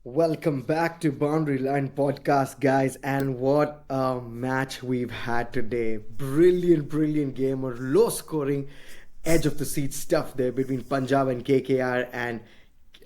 Welcome back to Boundary Line Podcast, guys. And what a match we've had today. Brilliant, brilliant game or low scoring, edge of the seat stuff there between Punjab and KKR. And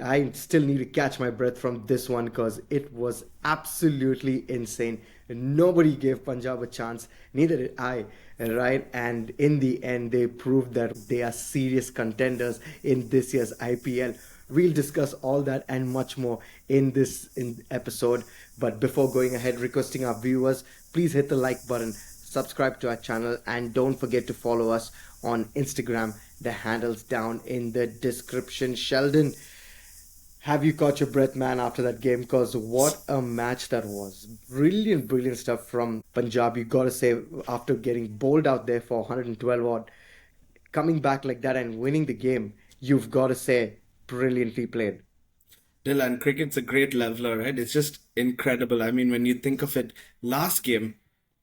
I still need to catch my breath from this one because it was absolutely insane. Nobody gave Punjab a chance, neither did I, right? And in the end, they proved that they are serious contenders in this year's IPL. We'll discuss all that and much more in this episode. But before going ahead, requesting our viewers, please hit the like button, subscribe to our channel, and don't forget to follow us on Instagram. The handle's down in the description. Sheldon, have you caught your breath, man, after that game? Because what a match that was. Brilliant, brilliant stuff from Punjab. You got to say, after getting bowled out there for 112 odd, coming back like that and winning the game, you've got to say, brilliantly played. Dylan, cricket's a great leveler, right? It's just incredible. I mean, when you think of it, last game,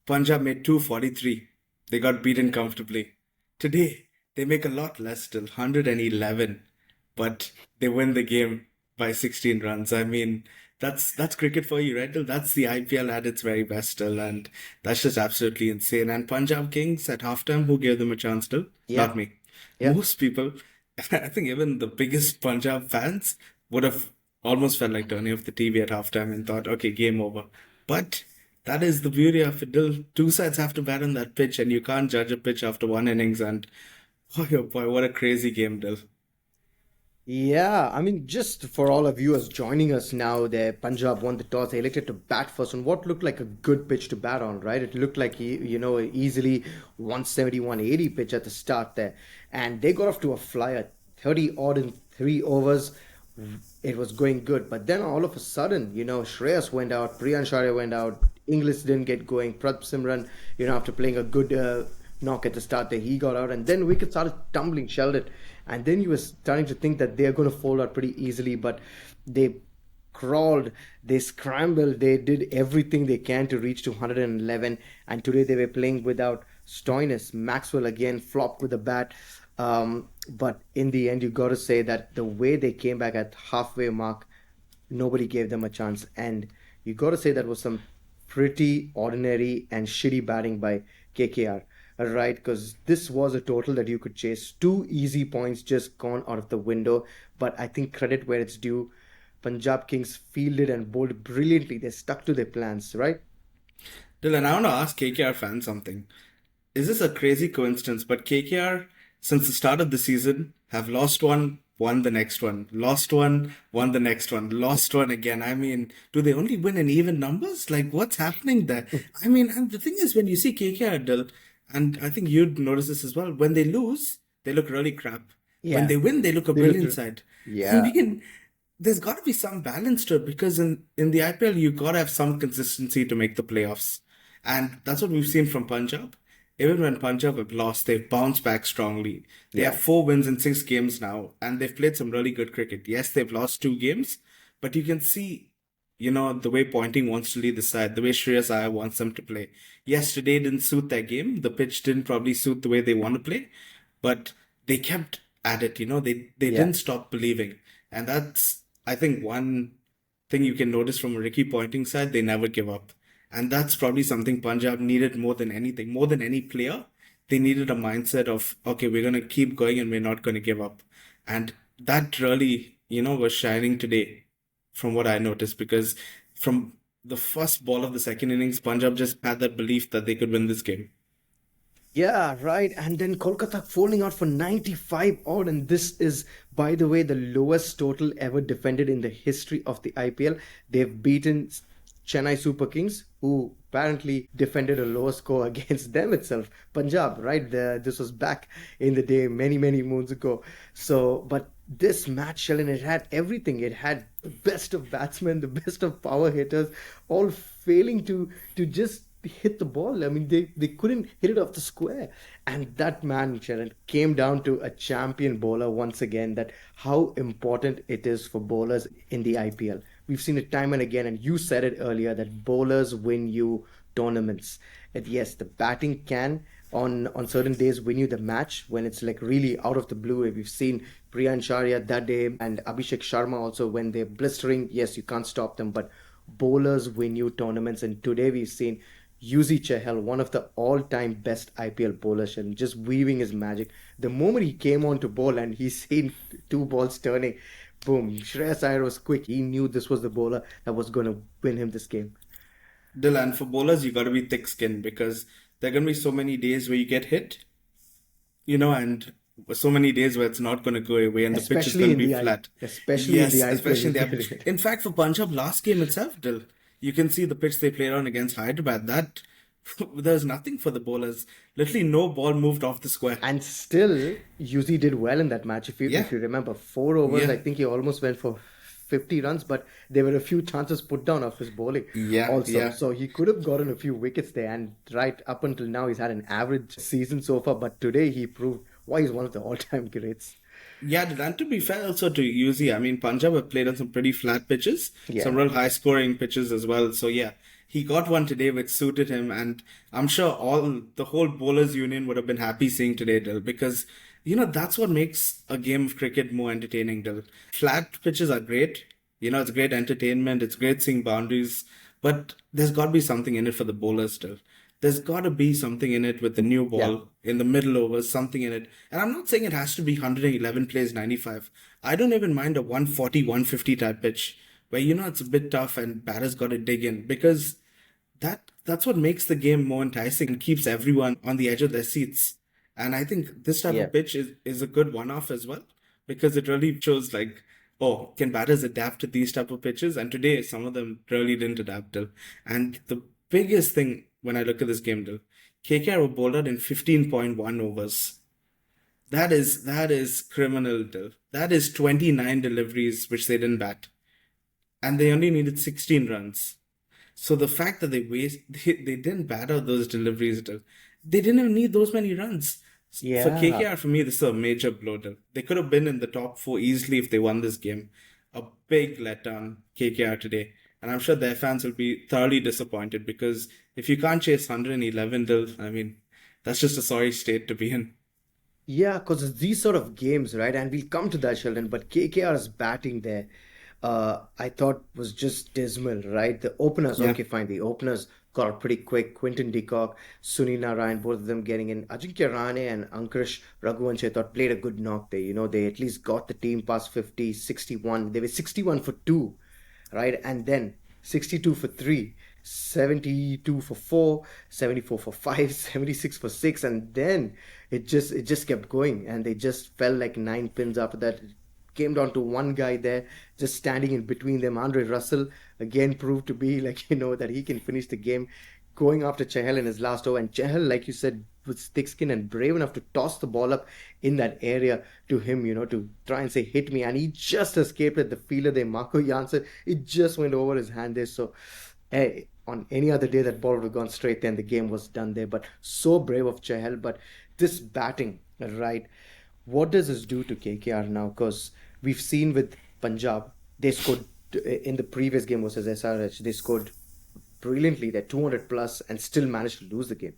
Punjab made 243. They got beaten comfortably. Today, they make a lot less still, 111, but they win the game by 16 runs. I mean, that's cricket for you, right? Dylan? That's the IPL at its very best still, and that's just absolutely insane. And Punjab Kings at halftime, who gave them a chance still? Yeah, Not me. yeah. Most people, I think even the biggest Punjab fans would have almost felt like turning off the TV at halftime and thought, okay, game over. But that is the beauty of it. Two sides have to bat on that pitch, and you can't judge a pitch after one innings. And oh boy, what a crazy game, Dill. Yeah, I mean, just for all of viewers joining us now, there, Punjab won the toss. They elected to bat first on what looked like a good pitch to bat on, right? It looked like, easily 170, 180 pitch at the start there. And they got off to a flyer, 30 odd in 3 overs. It was going good. But then all of a sudden, Shreyas went out, Priyan Sharya went out, Inglis didn't get going, Prath Simran, after playing a good knock at the start there, he got out. And then wickets started tumbling, Sheldon. And then you were starting to think that they're going to fold out pretty easily, but they crawled, they scrambled, they did everything they can to reach to 111. And today they were playing without Stoinis. Maxwell again flopped with the bat. But in the end, you got to say that the way they came back at halfway mark, nobody gave them a chance. And you got to say that was some pretty ordinary and shitty batting by KKR. Right, because this was a total that you could chase. 2 easy points just gone out of the window. But I think credit where it's due. Punjab Kings fielded and bowled brilliantly. They stuck to their plans, right? Dylan, I want to ask KKR fans something. Is this a crazy coincidence? But KKR, since the start of the season, have lost one, won the next one, lost one, won the next one, lost one again. I mean, do they only win in even numbers? Like, what's happening there? I mean, and the thing is, when you see KKR, Dylan, and I think you'd notice this as well. When they lose, they look really crap. When Yeah, they win, they look a they looked. brilliant side. I Yeah, mean, there's got to be some balance to it because in the IPL, you got to have some consistency to make the playoffs. And that's what we've seen from Punjab. Even when Punjab have lost, they've bounced back strongly. They have yeah, 4 wins in 6 games now, and they've played some really good cricket. Yes, they've lost 2 games, but you can see, the way Pointing wants to lead the side, the way Shreyas Iyer wants them to play. Yesterday didn't suit their game. The pitch didn't probably suit the way they want to play, but they kept at it. They yeah. didn't stop believing, and that's I think one thing you can notice from a Ricky Pointing side. They never give up, and that's probably something Punjab needed more than anything, more than any player. They needed a mindset of okay, we're gonna keep going and we're not gonna give up, and that really was shining today from what I noticed, because from the first ball of the second innings, Punjab just had that belief that they could win this game. Yeah, right. And then Kolkata falling out for 95 odd. And this is, by the way, the lowest total ever defended in the history of the IPL. They've beaten Chennai Super Kings, who apparently defended a lower score against them itself. Punjab, right? This was back in the day, many, many moons ago. So, but this match, Sheldon, it had everything. It had the best of batsmen, the best of power hitters, all failing to just hit the ball. I mean, they couldn't hit it off the square. And that man, Sharon, came down to a champion bowler once again, that how important it is for bowlers in the IPL. We've seen it time and again, and you said it earlier that bowlers win you tournaments. And yes, the batting can on certain days win you the match when it's like really out of the blue. We've seen Priyan Sharia that day and Abhishek Sharma also when they're blistering. Yes, you can't stop them, but bowlers win you tournaments. And today we've seen Yuzi Chahal, one of the all-time best IPL bowlers, and just weaving his magic. The moment he came on to bowl and he seen two balls turning, boom, Shreyas Iyer was quick. He knew this was the bowler that was going to win him this game. Dylan, for bowlers, you got to be thick-skinned because there are going to be so many days where you get hit, and so many days where it's not going to go away and the pitch is Especially going to in be the flat. especially in the Yes, especially in the IPL. IPL. In fact, for Punjab last game itself, Dil, you can see the pitch they played on against Hyderabad. That there's nothing for the bowlers. Literally, no ball moved off the square. And still, Yuzi did well in that match. Yeah, If you remember, 4 overs, yeah, I think he almost went for 50 runs, but there were a few chances put down of his bowling yeah, also. yeah. So he could have gotten a few wickets there. And right up until now, he's had an average season so far. But today, he proved why he's one of the all-time greats. Yeah, and to be fair also to UZ, I mean, Punjab have played on some pretty flat pitches, some Yeah. real high scoring pitches as well. So yeah, he got one today which suited him, and I'm sure all the whole bowlers union would have been happy seeing today, Dil, because that's what makes a game of cricket more entertaining, Dil. Flat pitches are great, it's great entertainment, it's great seeing boundaries, but there's got to be something in it for the bowlers still. There's got to be something in it with the new Yeah. ball in the middle overs, something in it. And I'm not saying it has to be 111 plays 95. I don't even mind a 140, 150 type pitch where it's a bit tough and batters got to dig in because that's what makes the game more enticing and keeps everyone on the edge of their seats. And I think this type Yeah. of pitch is a good one-off as well because it really shows like, oh, can batters adapt to these type of pitches? And today, some of them really didn't adapt to. And the biggest thing when I look at this game, Dil, KKR were bowled out in 15.1 overs. That is criminal, Dil. That is 29 deliveries which they didn't bat, and they only needed 16 runs. So the fact that they didn't bat out those deliveries, Dil, they didn't even need those many runs. For Yeah. KKR, for me, this is a major blow, Dil. They could have been in the top four easily if they won this game. A big letdown, KKR today. And I'm sure their fans will be thoroughly disappointed because if you can't chase 111, Dil, I mean, that's just a sorry state to be in. Yeah, because these sort of games, right? And we'll come to that, Sheldon, but KKR's batting there, I thought was just dismal, right? The openers, Yeah. okay, fine. The openers got out pretty quick. Quinton de Kock, Sunil Narayan, both of them getting in. Ajinkya Rahane and Ankush Raghuvanshi, I thought played a good knock there. They at least got the team past 50, 61. They were 61 for two, right? And then 62 for 3, 72 for 4, 74 for 5, 76 for 6, and then it just kept going and they just fell like nine pins after that. It came down to one guy there just standing in between them. Andre Russell again proved to be like that he can finish the game going after Chahal in his last over. And Chahal, like you said, was thick skin and brave enough to toss the ball up in that area to him, to try and say, hit me. And he just escaped it. The fielder there, Marco Janssen, it just went over his hand there. So, hey, on any other day, that ball would have gone straight there and the game was done there. But so brave of Chahal. But this batting, right? What does this do to KKR now? Because we've seen with Punjab, they scored in the previous game versus SRH, they scored brilliantly. They're 200 plus and still managed to lose the game.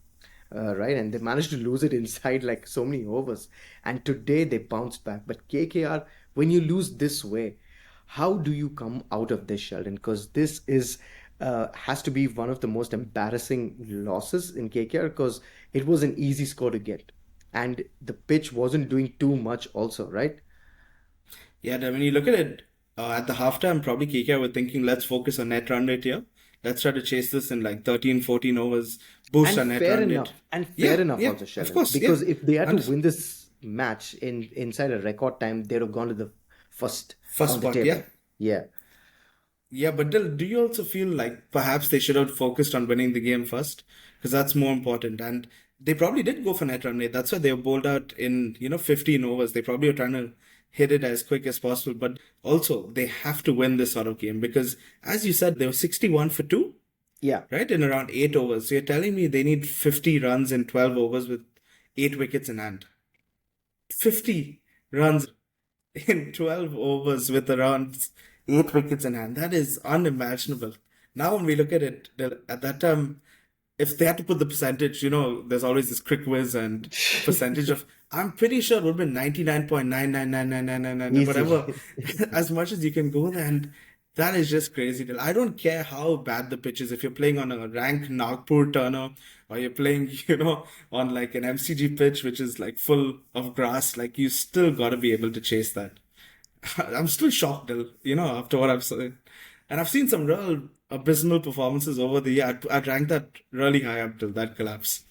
Right, and they managed to lose it inside like so many overs. And today they bounced back. But KKR, when you lose this way, how do you come out of this, Sheldon? Because this is has to be one of the most embarrassing losses in KKR because it was an easy score to get, and the pitch wasn't doing too much, also, right? Yeah, when you look at it at the halftime, probably KKR were thinking, let's focus on net run rate here. Let's try to chase this in like 13, 14 overs, boost And our net fair run rate. enough, and fair Yeah, enough yeah, also, of Sheldon. course, yeah. Because if they had to And win this match inside a record time, they'd have gone to the first first on the spot, yeah. table. Yeah. Yeah, but do you also feel like perhaps they should have focused on winning the game first? Because that's more important. And they probably did go for net run rate. That's why they were bowled out in, 15 overs. They probably were trying to hit it as quick as possible. But also, they have to win this sort of game because, as you said, they were 61 for 2, Yeah. right? In around 8 overs. So you're telling me they need 50 runs in 12 overs with 8 wickets in hand. 50 runs in 12 overs with around 8 wickets in hand. That is unimaginable. Now, when we look at it, at that time, if they had to put the percentage, there's always this quick whiz and percentage of, I'm pretty sure it would have been 99.9999999, whatever, Easy. as much as you can go there. And that is just crazy. I don't care how bad the pitch is. If you're playing on a ranked Nagpur turner, or you're playing, on like an MCG pitch, which is like full of grass, like you still got to be able to chase that. I'm still shocked, after what I've seen. And I've seen some real abysmal performances over the year. I'd rank that really high up till that collapse.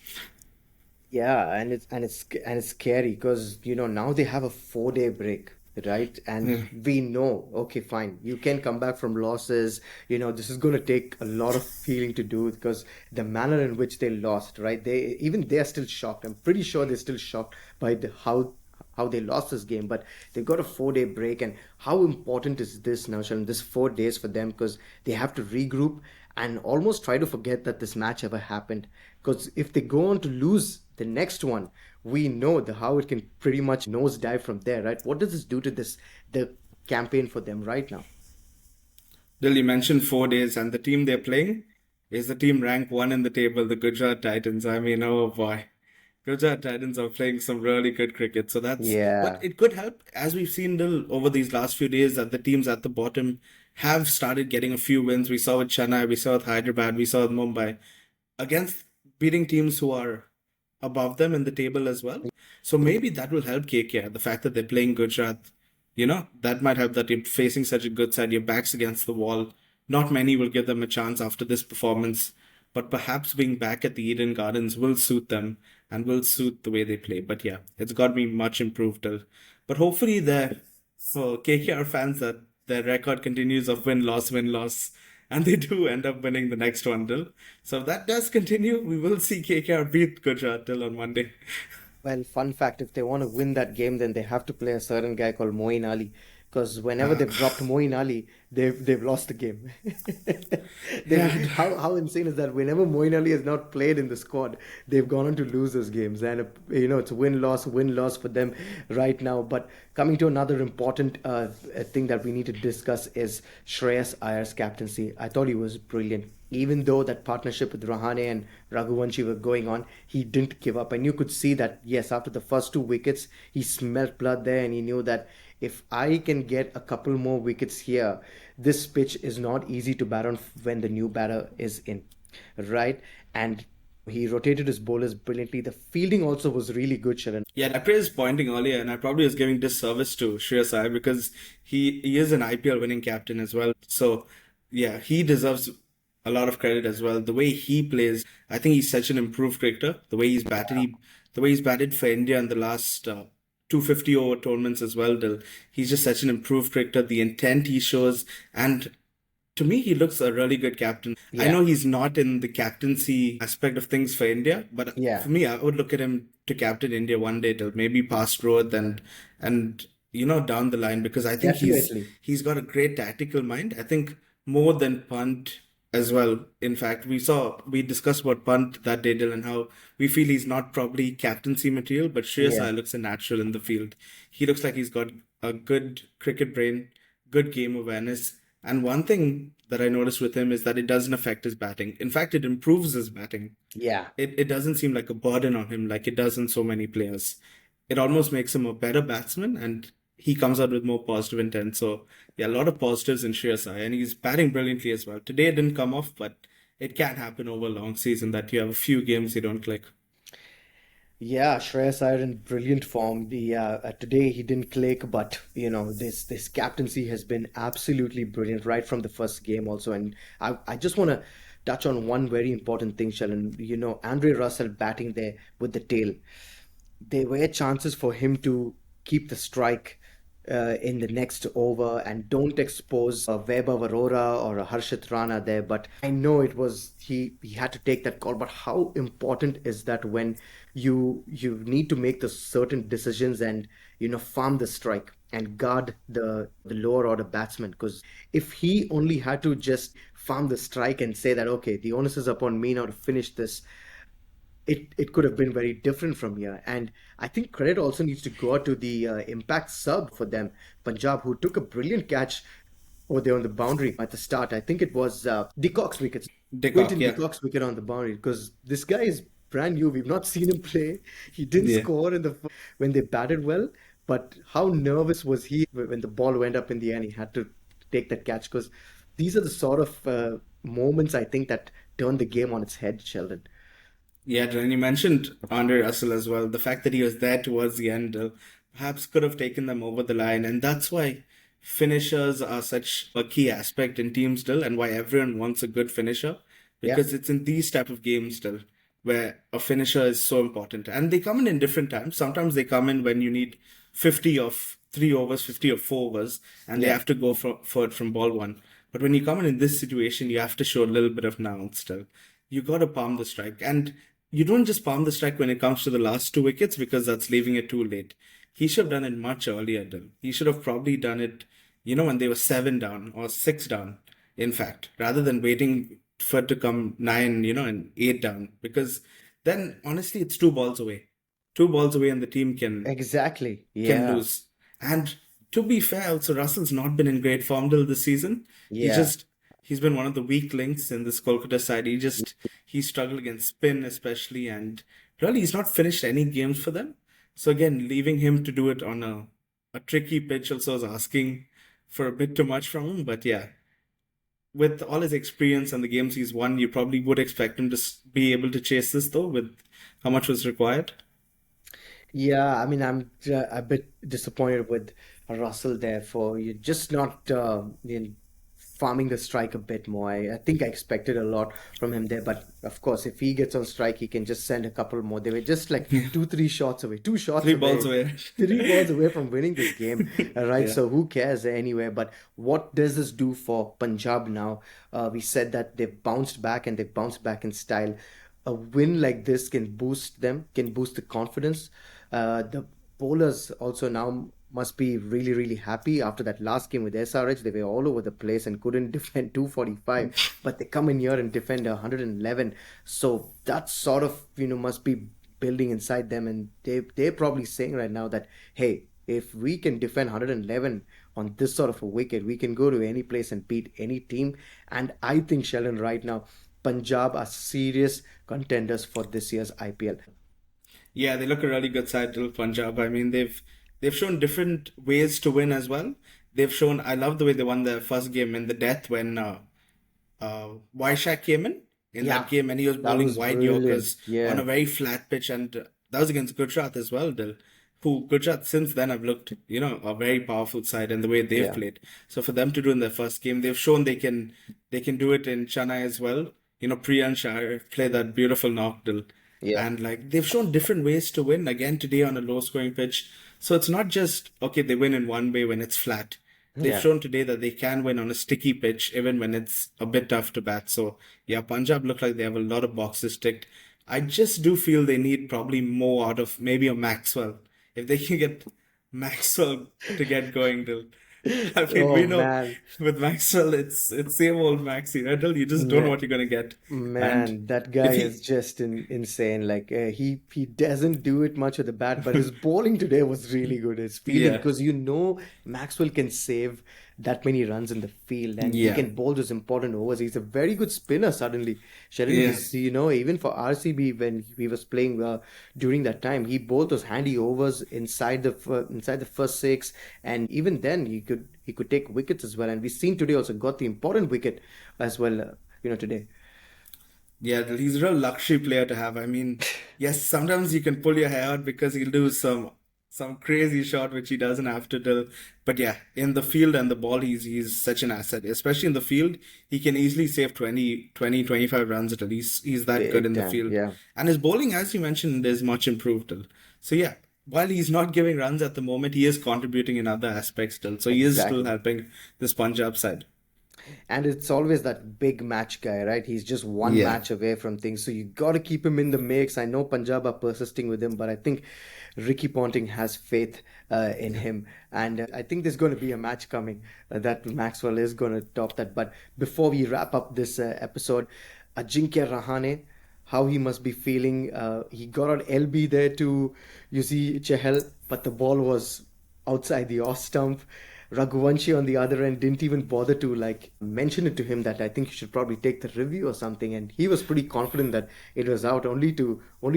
Yeah, and it's scary because now they have a 4-day break, right? And Yeah. we know, okay, fine, you can come back from losses. This is going to take a lot of feeling to do because the manner in which they lost, right? They're still shocked. I'm pretty sure they're still shocked by how they lost this game, but they've got a 4-day break. And how important is this now, Sheldon? This 4 days for them because they have to regroup and almost try to forget that this match ever happened. Because if they go on to lose the next one, we know how it can pretty much nosedive from there, right? What does this do to the campaign for them right now? Dill, you mentioned 4 days, and the team they're playing is the team ranked one in the table, the Gujarat Titans. I mean, oh boy. Gujarat Titans are playing some really good cricket. So but Yeah. it could help, as we've seen Dill, over these last few days, that the teams at the bottom have started getting a few wins. We saw with Chennai, we saw with Hyderabad, we saw with Mumbai, against beating teams who are above them in the table as well. So maybe that will help KKR. The fact that they're playing Gujarat, that might help, that you're facing such a good side, your back's against the wall. Not many will give them a chance after this performance, but perhaps being back at the Eden Gardens will suit them and will suit the way they play. But yeah, it's got to be much improved. But hopefully, for KKR fans, that their record continues of win loss, and they do end up winning the next one, Dill. So if that does continue, we will see KKR beat Gujarat, Dill, on Monday. Well, fun fact, if they want to win that game, then they have to play a certain guy called Moeen Ali. Because whenever they've dropped Moeen Ali, they've lost the game. Yeah, How insane is that? Whenever Moeen Ali has not played in the squad, they've gone on to lose those games. And it's win loss for them right now. But coming to another important thing that we need to discuss is Shreyas Iyer's captaincy. I thought he was brilliant. Even though that partnership with Rahane and Raghuvanshi were going on, he didn't give up. And you could see that, yes, after the first 2 wickets, he smelled blood there and he knew that if I can get a couple more wickets here, this pitch is not easy to bat on when the new batter is in, right? And he rotated his bowlers brilliantly. The fielding also was really good, Sharon. yeah. I praised pointing earlier, and I probably was giving disservice to Shreyas Iyer because he is an IPL winning captain as well. So yeah, he deserves a lot of credit as well. The way he plays, I think he's such an improved cricketer. The way he's batted for India in the last 250 over tournaments as well, Dill. He's just such an improved cricketer. The intent he shows, and to me, he looks a really good captain. I Yeah, know he's not in the captaincy aspect of things for India, but yeah, for me, I would look at him to captain India one day, till maybe past Rohit and down the line, because I think definitely. he's got a great tactical mind. I think more than Pant as well. In fact, we discussed about Pant that day, Dylan, how we feel he's not probably captaincy material, but Shreyas Yeah. Iyer looks a natural in the field. He looks like he's got a good cricket brain, good game awareness. And one thing that I noticed with him is that it doesn't affect his batting. In fact, it improves his batting. Yeah. It doesn't seem like a burden on him like it does in so many players. It almost makes him a better batsman, and he comes out with more positive intent. So yeah, a lot of positives in Shreyas Iyer, and he's batting brilliantly as well. Today it didn't come off, but it can happen over a long season that you have a few games you don't click. Yeah, Shreyas Iyer in brilliant form. Today he didn't click, but this captaincy has been absolutely brilliant right from the first game also. And I just want to touch on one very important thing, Sheldon. Andre Russell batting there with the tail. There were chances for him to keep the strike in the next over and don't expose a Vaibhav Arora or a Harshit Rana there. But I know it was he had to take that call. But how important is that when you need to make the certain decisions and farm the strike and guard the lower order batsman? Because if he only had to just farm the strike and say that okay, the onus is upon me now to finish this, it could have been very different from here. And I think credit also needs to go out to the impact sub for them, Punjab, who took a brilliant catch over there on the boundary at the start. I think it was De Kock's wicket. Dickok, Quinton de yeah. Kock's wicket on the boundary because this guy is brand new. We've not seen him play. He didn't Yeah. score in the when they batted well, but how nervous was he when the ball went up in the air and he had to take that catch? Because these are the sort of moments I think that turn the game on its head, Sheldon. Yeah, and you mentioned Andre Russell as well. The fact that he was there towards the end perhaps could have taken them over the line. And that's why finishers are such a key aspect in teams still, and why everyone wants a good finisher. Yeah, Because it's in these type of games still where a finisher is so important. And they come in different times. Sometimes they come in when you need 50 of 3 overs, 50 of 4 overs, and they yeah. have to go for it from ball one. But when you come in this situation, you have to show a little bit of nous still. You got to palm the strike. And you don't just palm the strike when it comes to the last 2 wickets because that's leaving it too late. He should have done it much earlier, Dil. He should have probably done it, when they were 7 down or 6 down, in fact, rather than waiting for it to come nine, and 8 down. Because then, honestly, it's 2 balls away. 2 balls away, and the team Exactly. can Yeah, lose. And to be fair, also Russell's not been in great form till this season. He yeah. just he's been one of the weak links in this Kolkata side. He struggled against spin especially, and really he's not finished any games for them. So again, leaving him to do it on a tricky pitch also is asking for a bit too much from him. But yeah, with all his experience and the games he's won, you probably would expect him to be able to chase this though, with how much was required. Yeah, I mean, I'm a bit disappointed with Russell there for you just not farming the strike a bit more. I think I expected a lot from him there, but of course, if he gets on strike, he can just send a couple more. They were just like two, 3 shots away, 2 shots 3 balls away, away. 3 balls away from winning this game. Right? Yeah. So who cares anyway? But what does this do for Punjab now? We said that they've bounced back and they've bounced back in style. A win like this can boost them, can boost the confidence. The bowlers also now must be really, really happy after that last game with SRH. They were all over the place and couldn't defend 245, but they come in here and defend 111. So that sort of, must be building inside them. And they're probably saying right now that, hey, if we can defend 111 on this sort of a wicket, we can go to any place and beat any team. And I think, Sheldon, right now, Punjab are serious contenders for this year's IPL. Yeah, they look a really good side till Punjab. I mean, they've shown different ways to win as well. They've shown. I love the way they won their first game in the death when Vaishak came in that Yeah, game, and he was that bowling was wide brilliant. Yorkers on Yeah, a very flat pitch, and that was against Gujarat as well, Dil. Who Gujarat since then have looked, a very powerful side in the way they've yeah, played. So for them to do in their first game, they've shown they can do it in Chennai as well. Priyan Shah played that beautiful knock, Dil. yeah, And like they've shown different ways to win again today on a low scoring pitch. So it's not just okay, they win in one way when it's flat. They've yeah. shown today that they can win on a sticky pitch even when it's a bit tough to bat. So yeah, Punjab look like they have a lot of boxes ticked. I just do feel they need probably more out of maybe a Maxwell. If they can get Maxwell to get going, till I mean Oh we know man, with Maxwell it's same old Maxi, right? Till you just don't know man, what you're gonna get. And man, that guy if is he just insane. Like he doesn't do it much with the bat, but his bowling today was really good. His fielding, yeah. because Maxwell can save that many runs in the field, and he Yeah. can bowl those important overs. He's a very good spinner. Suddenly, Sheldon, Yeah. even for RCB when he was playing during that time, he bowled those handy overs inside the first six, and even then he could take wickets as well. And we've seen today also got the important wicket as well. Today. Yeah, he's a real luxury player to have. I mean, yes, sometimes you can pull your hair out because he'll do some crazy shot which he doesn't have to do. But yeah, in the field and the ball, he's such an asset. Especially in the field, he can easily save 25 runs at least. He's that good Big in the time, field. yeah, And his bowling, as you mentioned, is much improved. So yeah, while he's not giving runs at the moment, he is contributing in other aspects still. So he is still exactly. helping this Punjab side. And it's always that big match guy, right? He's just one Yeah. match away from things, so you got to keep him in the mix. I know Punjab are persisting with him, but I think Ricky Ponting has faith in him, and I think there's going to be a match coming that Maxwell is going to top that. But before we wrap up this episode, Ajinkya Rahane, how he must be feeling. He got on LB there to Chahal, but the ball was outside the off stump. Raghuvanshi on the other end didn't even bother to like mention it to him that I think you should probably take the review or something, and he was pretty confident that it was out, only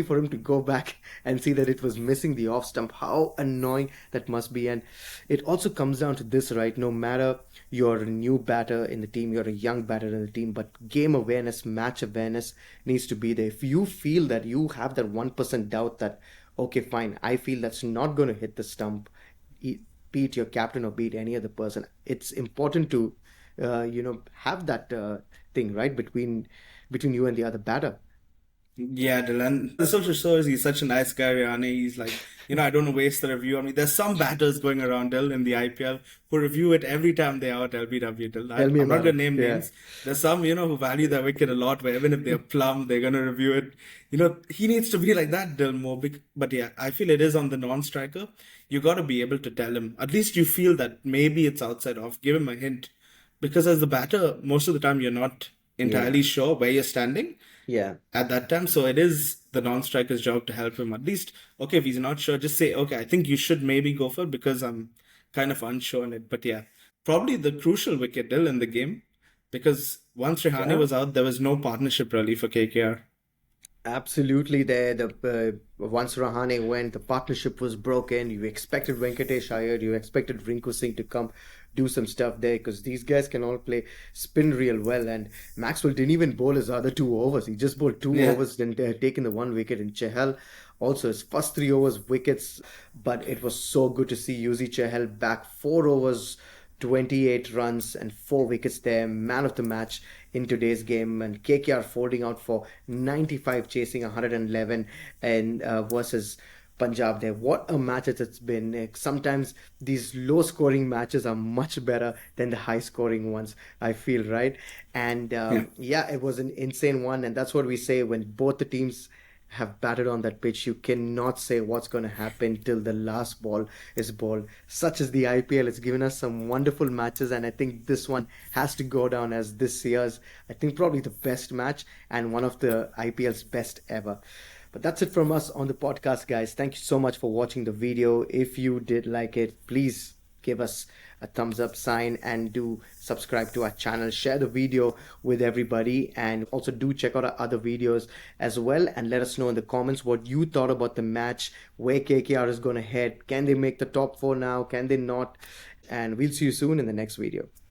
for him to go back and see that it was missing the off stump. How annoying that must be. And it also comes down to this, right? No matter you're a new batter in the team, you're a young batter in the team, but game awareness, match awareness needs to be there. If you feel that you have that 1% doubt that, okay, fine, I feel that's not going to hit the stump, be it your captain or be it any other person, it's important to, have that thing, right, between you and the other batter. Yeah, Dylan. This also shows he's such a nice guy, Rihanna. He's like, I don't waste the review on me. There's some batters going around, Dylan, in the IPL who review it every time they're out LBW, Dylan. Tell me I'm not about going it. to name Yeah. names. There's some, who value their wicket a lot, where even if they're plumb, they're going to review it. He needs to be like that, Dylan, more. But yeah, I feel it is on the non-striker. You got to be able to tell him. At least you feel that maybe it's outside off. Give him a hint. Because as the batter, most of the time you're not Yeah. entirely sure where you're standing Yeah. at that time. So it is the non-striker's job to help him. At least, okay, if he's not sure, just say, okay, I think you should maybe go for it because I'm kind of unsure on it. But yeah, probably the crucial wicket still in the game because once Rehani Yeah. was out, there was no partnership really for KKR. Absolutely, there. The once Rahane went, the partnership was broken. You expected Venkatesh Iyer, you expected Rinku Singh to come do some stuff there because these guys can all play spin real well. And Maxwell didn't even bowl his other 2 overs. He just bowled two Yeah. overs, then taken the 1 wicket. And Chahal also his first 3 overs wickets, but it was so good to see Yuzi Chahal back 4 overs. 28 runs and 4 wickets there, man of the match in today's game. And KKR folding out for 95, chasing 111, and versus Punjab there. What a match it's been. Sometimes these low scoring matches are much better than the high scoring ones, I feel, right? And Yeah. yeah, it was an insane one. And that's what we say when both the teams have batted on that pitch. You cannot say what's going to happen till the last ball is bowled. Such as the IPL, it's given us some wonderful matches, and I think this one has to go down as this year's, I think, probably the best match and one of the IPL's best ever. But that's it from us on the podcast, guys. Thank you so much for watching the video. If you did like it, please give us a thumbs up sign and do subscribe to our channel, share the video with everybody, and also do check out our other videos as well, and let us know in the comments what you thought about the match, where KKR is going to head. Can they make the top 4 now, can they not? And we'll see you soon in the next video.